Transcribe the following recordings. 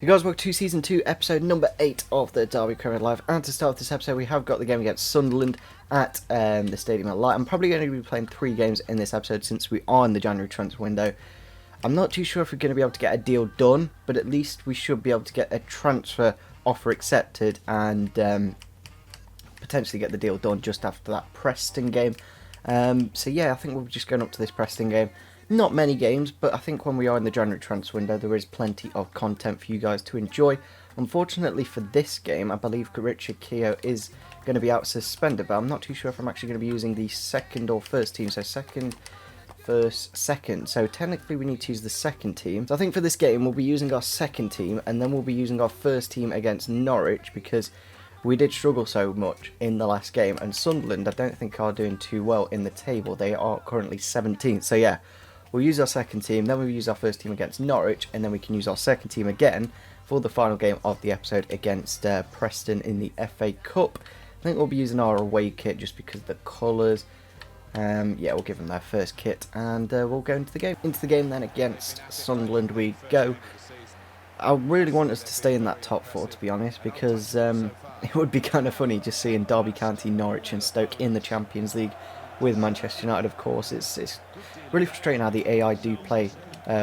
You guys, welcome to Season 2, Episode number 8 of the Derby Premier Live. And to start this episode, we have got the game against Sunderland at the Stadium at Light. I'm probably going to be playing 3 games in this episode since we are in the January transfer window. I'm not too sure if we're going to be able to get a deal done, but at least we should be able to get a transfer offer accepted and potentially get the deal done just after that Preston game. So yeah, I think we're just going up to this Preston game. Not many games, but I think when we are in the January transfer window, there is plenty of content for you guys to enjoy. Unfortunately for this game, I believe Richard Keogh is going to be out suspended, but I'm not too sure if I'm actually going to be using the second or first team. So second, first, second. So technically we need to use the second team. So I think for this game, we'll be using our second team, and then we'll be using our first team against Norwich, because we did struggle so much in the last game. And Sunderland, I don't think are doing too well in the table. They are currently 17th. So yeah. We'll use our second team, then we'll use our first team against Norwich, and then we can use our second team again for the final game of the episode against Preston in the FA Cup. I think we'll be using our away kit just because of the colours. Yeah, we'll give them their first kit, and we'll go into the game. Into the game then against Sunderland we go. I really want us to stay in that top 4, to be honest, because it would be kind of funny just seeing Derby County, Norwich and Stoke in the Champions League with Manchester United, of course. It's really frustrating how the AI do play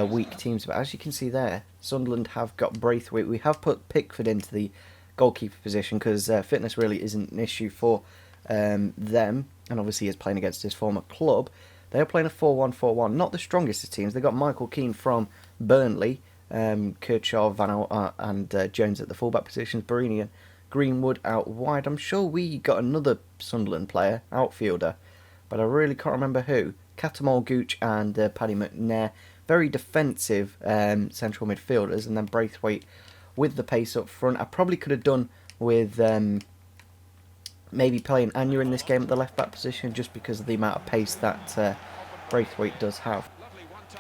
weak teams, but as you can see there, Sunderland have got Braithwaite. We have put Pickford into the goalkeeper position because fitness really isn't an issue for them, and obviously he's playing against his former club. They are playing a 4-1-4-1, not the strongest of teams. They've got Michael Keane from Burnley, Kershaw, Van Al and Jones at the fullback positions, Barini and Greenwood out wide. I'm sure we got another Sunderland player, outfielder, but I really can't remember who. Catamol, Gooch and Paddy McNair. Very defensive central midfielders, and then Braithwaite with the pace up front. I probably could have done with maybe playing Anya in this game at the left back position, just because of the amount of pace that Braithwaite does have.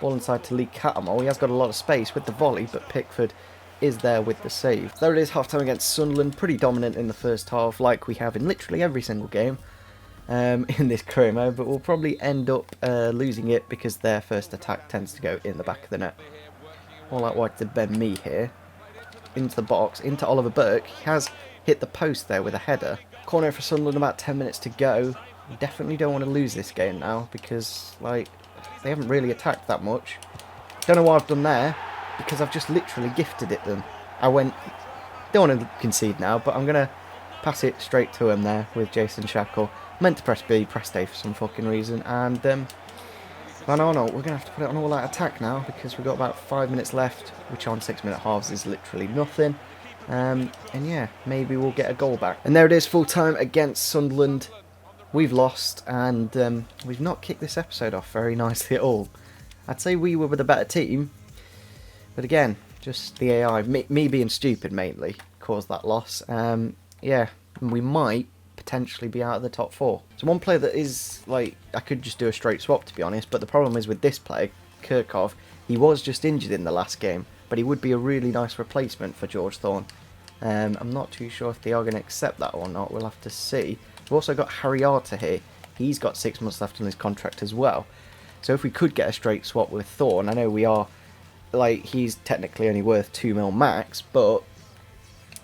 Ball inside to Lee Catamol. He has got a lot of space with the volley, but Pickford is there with the save. There it is, half time against Sunderland. Pretty dominant in the first half, like we have in literally every single game in this career mode, but we'll probably end up losing it because their first attack tends to go in the back of the net. All out wide to Ben Mee here. Into the box, into Oliver Burke. He has hit the post there with a header. Corner for Sunderland, about 10 minutes to go. We definitely don't want to lose this game now because, like, they haven't really attacked that much. Don't know what I've done there because I've just literally gifted it them. I went, don't want to concede now, but I'm going to pass it straight to him there with Jason Shackle. Meant to press B, pressed A for some fucking reason, and Van Arnold, we're going to have to put it on all-out attack now because we've got about 5 minutes left, which on 6-minute halves is literally nothing. And yeah, maybe we'll get a goal back. And there it is, full time against Sunderland. We've lost, and we've not kicked this episode off very nicely at all. I'd say we were with a better team, but again, just the AI, me being stupid mainly, caused that loss. Yeah, we might potentially be out of the top 4. So one player that is, like, I could just do a straight swap, to be honest, but the problem is with this player, Kirkov, he was just injured in the last game, but he would be a really nice replacement for George Thorne. I'm not too sure if they are going to accept that or not. We'll have to see. We've also got Harry Arter here. He's got 6 months left on his contract as well. So if we could get a straight swap with Thorne, I know we are, like, he's technically only worth 2 mil max, but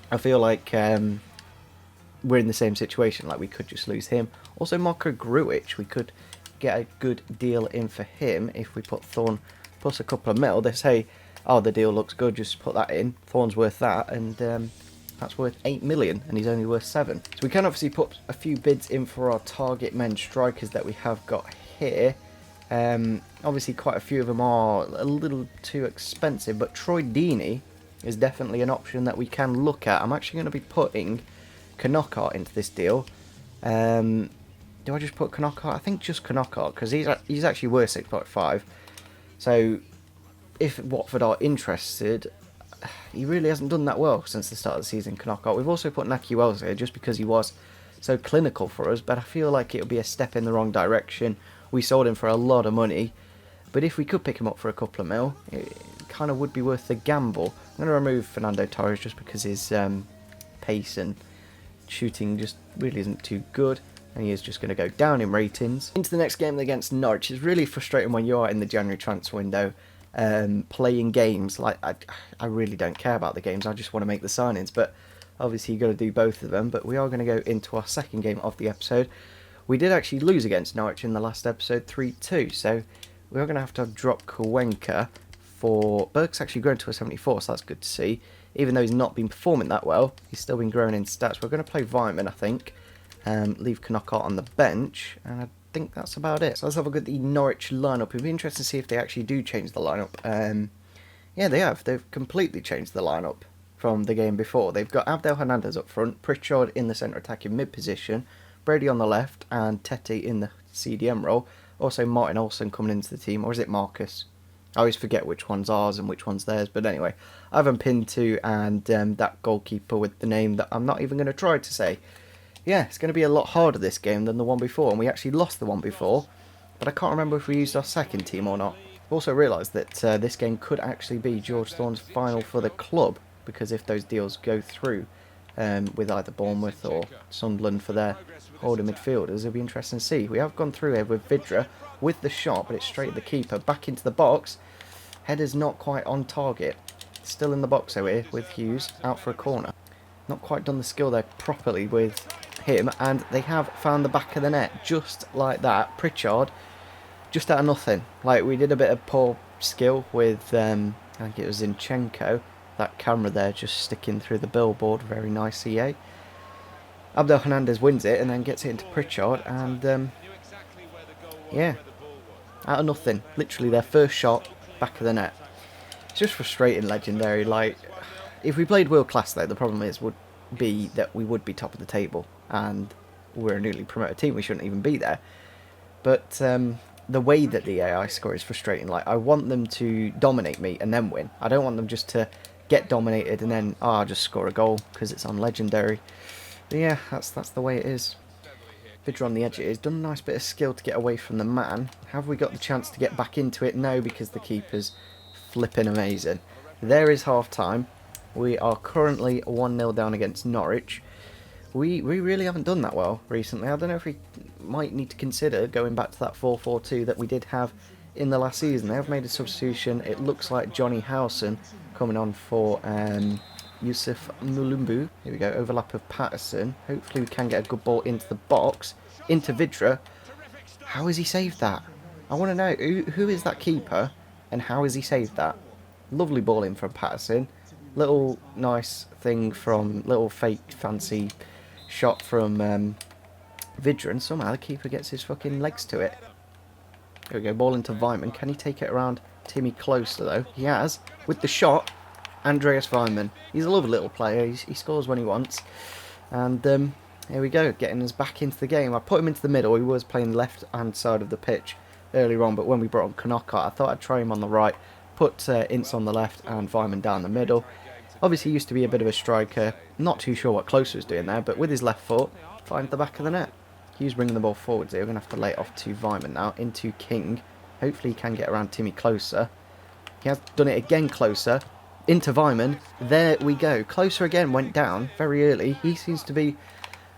I feel like we're in the same situation, like we could just lose him. Also Marko Grujic, we could get a good deal in for him if we put Thorne plus a couple of mil. They say, oh, the deal looks good, just put that in. Thorne's worth that, and that's worth 8 million, and he's only worth 7. So we can obviously put a few bids in for our target men strikers that we have got here. Obviously quite a few of them are a little too expensive, but Troy Deeney is definitely an option that we can look at. I'm actually going to be putting Knockart into this deal. Do I just put Knockart? I think just Knockart, because he's actually worth 6.5. So if Watford are interested, he really hasn't done that well since the start of the season, Knockart. We've also put Naki Wells here just because he was so clinical for us, but I feel like it'll be a step in the wrong direction. We sold him for a lot of money, but if we could pick him up for a couple of mil, it kind of would be worth the gamble. I'm going to remove Fernando Torres just because his pace and shooting just really isn't too good, and he is just going to go down in ratings. Into the next game against Norwich. It's really frustrating when you are in the January transfer window playing games. Like, I really don't care about the games, I just want to make the signings, but obviously you've got to do both of them. But we are going to go into our second game of the episode. We did actually lose against Norwich in the last episode, 3-2, so we're going to have drop Cuenca for... Burke's actually grown to a 74, so that's good to see. Even though he's not been performing that well, he's still been growing in stats. We're going to play Vyman, I think. Leave Knockout on the bench, and I think that's about it. So let's have a look at the Norwich lineup. It'd be interesting to see if they actually do change the lineup. Yeah, they have. They've completely changed the lineup from the game before. They've got Abdel Hernandez up front, Pritchard in the centre attacking mid position, Brady on the left, and Tete in the CDM role. Also Martin Olsen coming into the team, or is it Marcus? I always forget which one's ours and which one's theirs, but anyway, Ivan Pinto and that goalkeeper with the name that I'm not even going to try to say. Yeah, it's going to be a lot harder this game than the one before, and we actually lost the one before, but I can't remember if we used our second team or not. I've also realised that this game could actually be George Thorne's final for the club, because if those deals go through with either Bournemouth or Sunderland for their holding midfielders, it'll be interesting to see. We have gone through here with Vidra with the shot, but it's straight at the keeper, back into the box. Header's not quite on target. Still in the box though here with Hughes, out for a corner. Not quite done the skill there properly with him, and they have found the back of the net just like that. Pritchard, just out of nothing. Like, we did a bit of poor skill with, I think it was Zinchenko. That camera there just sticking through the billboard, very nice EA. Abdel Hernandez wins it and then gets it into Pritchard, and yeah, out of nothing. Literally their first shot, back of the net. It's just frustrating, legendary. Like, if we played world class though, the problem would be that we would be top of the table, and we're a newly promoted team, we shouldn't even be there. But the way that the AI score is frustrating. Like, I want them to dominate me and then win. I don't want them just to get dominated and then I'll just score a goal because it's on legendary. But yeah, that's the way it is. Vidra on the edge it is. Done a nice bit of skill to get away from the man. Have we got the chance to get back into it? No, because the keeper's flipping amazing. There is half time. We are currently 1-0 down against Norwich. We really haven't done that well recently. I don't know if we might need to consider going back to that 4-4-2 that we did have in the last season. They have made a substitution. It looks like Johnny Howson coming on for Yusuf Mulumbu. Here we go, overlap of Patterson. Hopefully we can get a good ball into the box. Into Vidra. How has he saved that? I want to know, who is that keeper and how has he saved that? Lovely ball in from Patterson. Little nice thing from, little fake fancy shot from Vidra, and somehow the keeper gets his fucking legs to it. There we go, ball into Vyman. Can he take it around Timmy Closer though? He has, with the shot. Andreas Vyman. He's a lovely little player. He scores when he wants. And here we go, getting us back into the game. I put him into the middle. He was playing the left-hand side of the pitch earlier on, but when we brought on Kanaka, I thought I'd try him on the right, put Ince on the left and Vyman down the middle. Obviously, he used to be a bit of a striker. Not too sure what Closer was doing there, but with his left foot, find the back of the net. Hughes bringing the ball forwards here. We're going to have to lay it off to Vyman now, into King. Hopefully he can get around Timmy Closer. He has done it again, Closer. Into Vyman. There we go. Closer again went down very early. He seems to be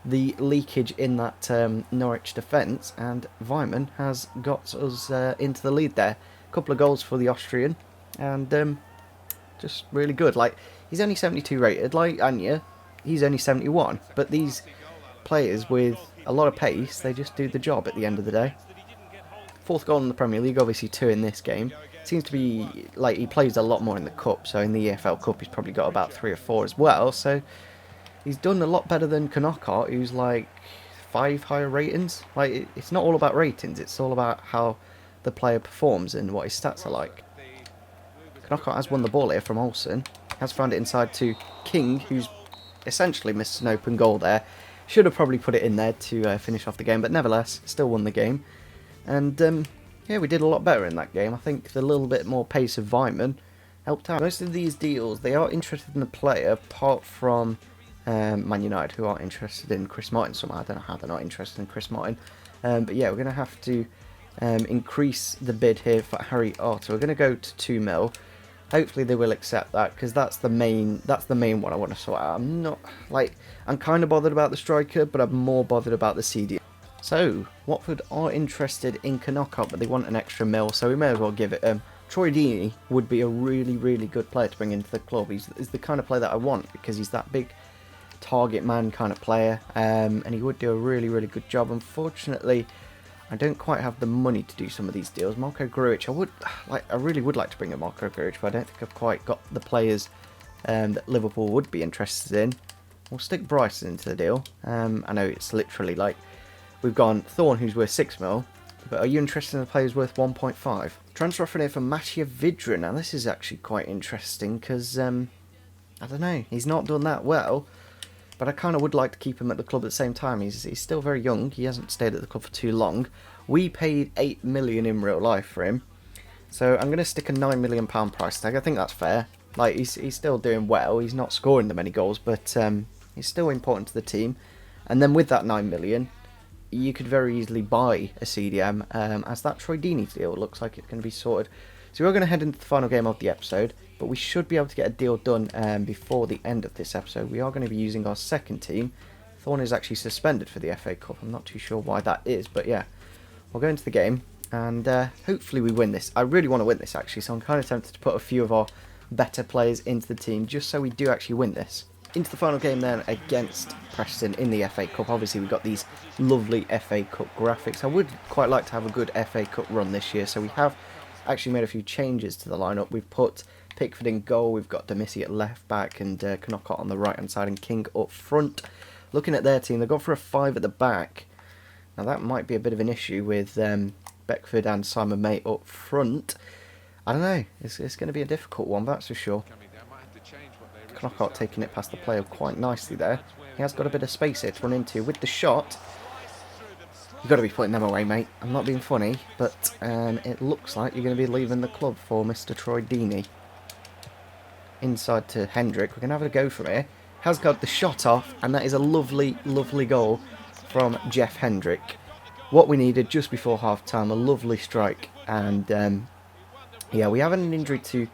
the leakage in that Norwich defence, and Vyman has got us into the lead there. A couple of goals for the Austrian, and just really good. Like, he's only 72 rated, like Anya, he's only 71, but these players with a lot of pace, they just do the job at the end of the day. Fourth goal in the Premier League, obviously 2 in this game. Seems to be, like, he plays a lot more in the Cup, so in the EFL Cup he's probably got about 3 or 4 as well, so he's done a lot better than Knockout, who's like 5 higher ratings. Like, it's not all about ratings, it's all about how the player performs and what his stats are like. Knockout has won the ball here from Olsen, has found it inside to King, who's essentially missed an open goal there. Should have probably put it in there to finish off the game, but nevertheless, still won the game. And yeah, we did a lot better in that game. I think the little bit more pace of Vyman helped out. Most of these deals, they are interested in the player, apart from Man United, who aren't interested in Chris Martin somehow. I don't know how they're not interested in Chris Martin. But yeah, we're going to have to increase the bid here for Harry Arter. We're going to go to 2 mil. Hopefully they will accept that, because that's the main one I want to sort out. I'm kind of bothered about the striker, but I'm more bothered about the CD. So Watford are interested in Kanaka, but they want an extra mil, so we may as well give it Troy Deeney would be a really, really good player to bring into the club. He's the kind of player that I want because he's that big target man kind of player, and he would do a really, really good job. Unfortunately, I don't quite have the money to do some of these deals. Marko Grujic, I really would like to bring in Marko Grujic, but I don't think I've quite got the players that Liverpool would be interested in. We'll stick Bryson into the deal. I know it's literally like we've gone Thorne, who's worth 6 mil, but are you interested in the players worth 1.5? Transfer offer here for Matija Vidra. Now this is actually quite interesting because I don't know, he's not done that well. But I kind of would like to keep him at the club at the same time. He's still very young. He hasn't stayed at the club for too long. We paid 8 million in real life for him. So I'm going to stick a £9 million price tag. I think that's fair. Like, he's still doing well. He's not scoring that many goals, but he's still important to the team. And then with that 9 million, you could very easily buy a CDM, as that Troy Deeney deal looks like it's going to be sorted. So we're going to head into the final game of the episode, but we should be able to get a deal done before the end of this episode. We are going to be using our second team. Thorne is actually suspended for the FA Cup. I'm not too sure why that is, but yeah. We'll go into the game, and hopefully we win this. I really want to win this, actually, so I'm kind of tempted to put a few of our better players into the team, just so we do actually win this. Into the final game then against Preston in the FA Cup. Obviously we've got these lovely FA Cup graphics. I would quite like to have a good FA Cup run this year, so we have actually made a few changes to the lineup. We've put Pickford in goal, we've got Demissy at left back and Knockout on the right hand side and King up front. Looking at their team, they've gone for a 5 at the back. Now that might be a bit of an issue with Beckford and Simon May up front. I don't know, it's going to be a difficult one, that's for sure. Knockout taking it past the player quite nicely there. He has got a bit of space here to run into with the shot. You've got to be putting them away, mate. I'm not being funny, but it looks like you're going to be leaving the club for Mr. Troy Deeney. Inside to Hendrick. We're going to have a go from here. Has got the shot off, and that is a lovely, lovely goal from Jeff Hendrick. What we needed just before half-time, a lovely strike. And, yeah, we have an injury to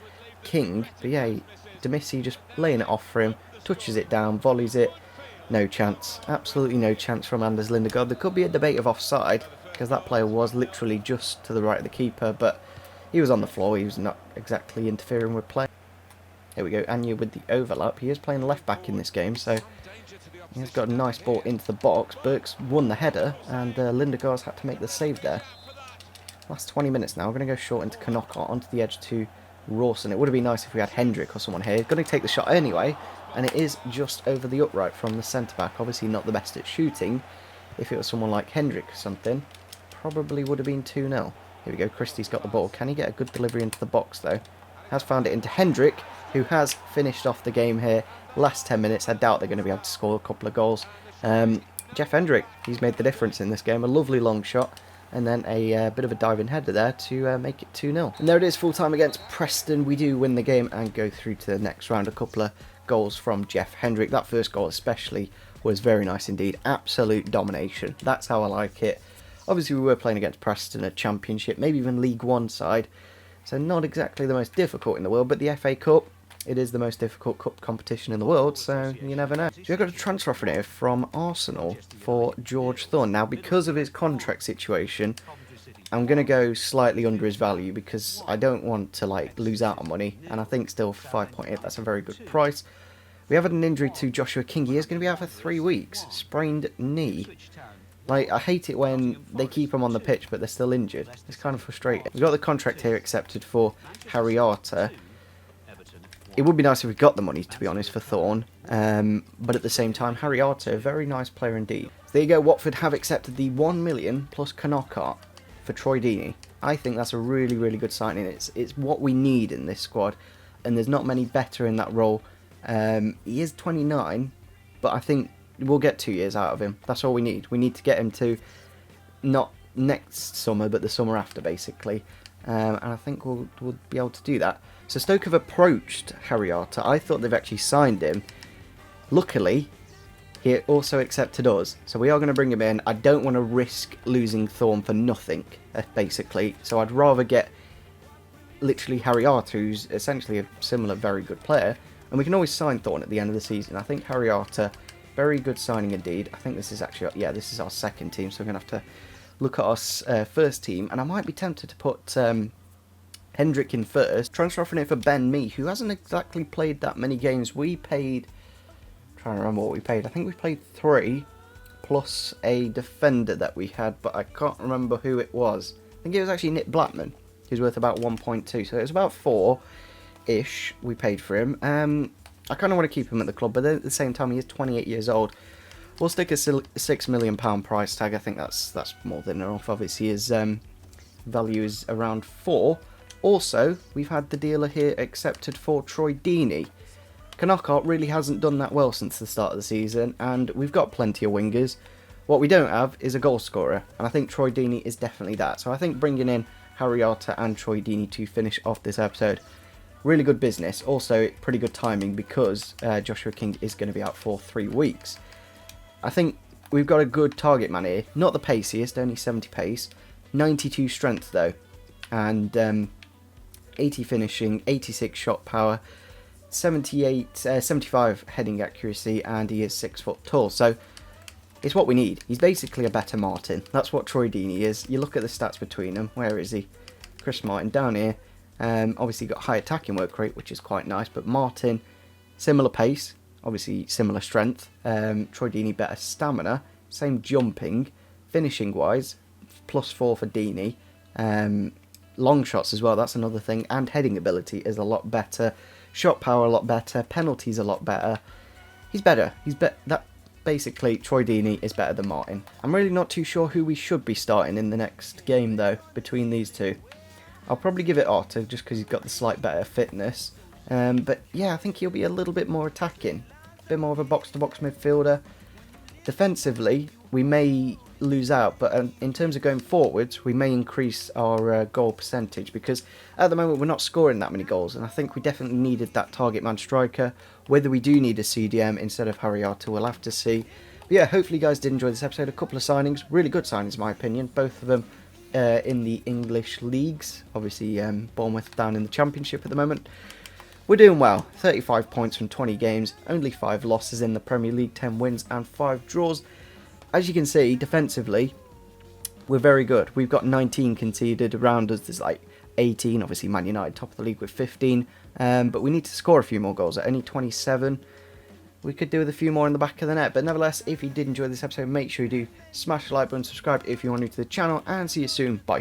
King, but yeah, Demissy just laying it off for him, touches it down, volleys it. No chance. Absolutely no chance from Anders Lindegaard. There could be a debate of offside, because that player was literally just to the right of the keeper, but he was on the floor. He was not exactly interfering with play. Here we go, Anya with the overlap. He is playing left back in this game, so he has got a nice ball into the box. Burke's won the header, and Lindegaard's had to make the save there. Last 20 minutes now. We're going to go short into Kanoko, onto the edge to Rawson. It would have been nice if we had Hendrick or someone here. Going to take the shot anyway, and it is just over the upright from the centre-back. Obviously not the best at shooting. If it was someone like Hendrick or something, probably would have been 2-0. Here we go, Christie's got the ball. Can he get a good delivery into the box, though? Has found it into Hendrick, who has finished off the game here. Last 10 minutes, I doubt they're going to be able to score a couple of goals. Jeff Hendrick, he's made the difference in this game. A lovely long shot, and then a bit of a diving header there to make it 2-0. And there it is, full time against Preston. We do win the game and go through to the next round. A couple of goals from Jeff Hendrick. That first goal especially was very nice indeed. Absolute domination. That's how I like it. Obviously we were playing against Preston, a championship, maybe even League One side. So not exactly the most difficult in the world, but the FA Cup, it is the most difficult cup competition in the world, so you never know. So we've got a transfer offer here from Arsenal for George Thorne. Now, because of his contract situation, I'm going to go slightly under his value because I don't want to lose out on money, and I think still for 5.8 that's a very good price. We have had an injury to Joshua King. He is going to be out for 3 weeks. Sprained knee. I hate it when they keep him on the pitch but they're still injured. It's kind of frustrating. We've got the contract here accepted for Harry Arter. It would be nice if we got the money, to be honest, for Thorne. But at the same time, Harry Arter, a very nice player indeed. So there you go, Watford have accepted the 1 million plus Kanoko for Troy Deeney. I think that's a really, really good signing. It's what we need in this squad, and there's not many better in that role. He is 29, but I think we'll get 2 years out of him. That's all we need. We need to get him to not next summer, but the summer after, basically. And I think we'll be able to do that. So Stoke have approached Harry Arter. I thought they've actually signed him. Luckily, he also accepted us. So we are going to bring him in. I don't want to risk losing Thorne for nothing, basically. So I'd rather get literally Harry Arter, who's essentially a similar very good player. And we can always sign Thorne at the end of the season. I think Harry Arter, very good signing indeed. I think this is actually, yeah, this is our second team. So we're going to have to look at our first team. And I might be tempted to put Hendrick in first, transfer offering it for Ben Mee, who hasn't exactly played that many games. We paid, trying to remember what we paid, I think we played 3, plus a defender that we had, but I can't remember who it was. I think it was actually Nick Blackman, who's worth about 1.2, so it was about 4-ish we paid for him. I kind of want to keep him at the club, but at the same time, he is 28 years old. We'll stick a £6 million price tag. I think that's more than enough. Obviously, his value is around 4. Also, we've had the dealer here accepted for Troy Deeney. Knockout really hasn't done that well since the start of the season, and we've got plenty of wingers. What we don't have is a goal scorer, and I think Troy Deeney is definitely that. So I think bringing in Harry Arter and Troy Deeney to finish off this episode, really good business. Also, pretty good timing because Joshua King is going to be out for 3 weeks. I think we've got a good target man here. Not the paciest, only 70 pace. 92 strength though. And 80 finishing, 86 shot power, 75 heading accuracy, and he is 6 foot tall. So it's what we need. He's basically a better Martin. That's what Troy Deeney is. You look at the stats between them. Where is he? Chris Martin down here. Obviously got high attacking work rate, which is quite nice. But Martin, similar pace. Obviously similar strength. Troy Deeney better stamina, same jumping, finishing wise, +4 for Deeney. Long shots as well, that's another thing, and heading ability is a lot better. Shot power a lot better, penalties a lot better. He's better. Basically Troy Deeney is better than Martin. I'm really not too sure who we should be starting in the next game though between these two. I'll probably give it Otto just because he's got the slight better fitness. But yeah, I think he'll be a little bit more attacking. A bit more of a box-to-box midfielder. Defensively, we may lose out, but in terms of going forwards, we may increase our goal percentage because at the moment we're not scoring that many goals, and I think we definitely needed that target man striker. Whether we do need a CDM instead of Harry Arter, we'll have to see. But yeah, hopefully you guys did enjoy this episode. A couple of signings, really good signings in my opinion, both of them in the English leagues. Obviously Bournemouth down in the Championship at the moment. We're doing well, 35 points from 20 games, only 5 losses in the Premier League, 10 wins and 5 draws. As you can see, defensively, we're very good. We've got 19 conceded, around us there's like 18, obviously Man United top of the league with 15, but we need to score a few more goals, at only 27. We could do with a few more in the back of the net, but nevertheless, if you did enjoy this episode, make sure you do smash the like button, subscribe if you're new to the channel, and see you soon, bye.